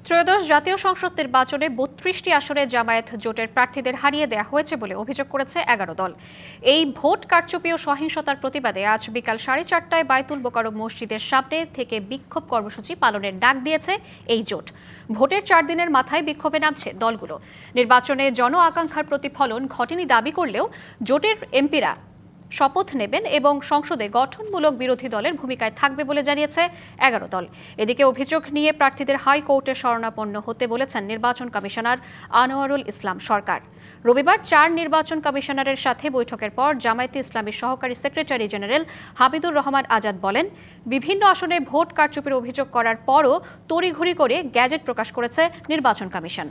ত্রয়োদশ জাতীয় সংসদ নির্বাচনে ৩২টি আসনে জামায়াত জোটের প্রার্থীদের হারিয়ে দেওয়া হয়েছে বলে অভিযোগ করেছে ১১ দল। এই ভোট কারচুপি ও সহিংসতার প্রতিবাদে আজ বিকাল 4:30টায় বায়তুল মোকাররম মসজিদের সামনে থেকে বিক্ষোভ কর্মসূচি পালনের ডাক দিয়েছে এই জোট। ভোটের 4 দিনের মাথায় বিক্ষোভে নামছে দলগুলো। নির্বাচনে জন আকাঙ্ক্ষার প্রতিফলন ঘটেনি দাবি করলেও জোটের এমপিরা শপথ নেবেন এবং সংসদে গঠনমূলক বিরোধী দলের ভূমিকায় থাকবে বলে জানিয়েছে ১১ দল। এদিকে অভিযোগ নিয়ে প্রার্থীদের হাইকোর্টে শরণাপন্ন হতে বলেছেন নির্বাচন কমিশনার আনোয়ারুল ইসলাম সরকার। রবিবার 4 নির্বাচন কমিশনারের সাথে বৈঠকের পর জামায়াতে ইসলামীর সহকারী সেক্রেটারি জেনারেল হাবিদুর রহমান আজাদ বলেন, বিভিন্ন আসনে ভোট কারচুপির অভিযোগ করার পরও তড়িঘড়ি করে গ্যাজেট প্রকাশ করেছে নির্বাচন কমিশন।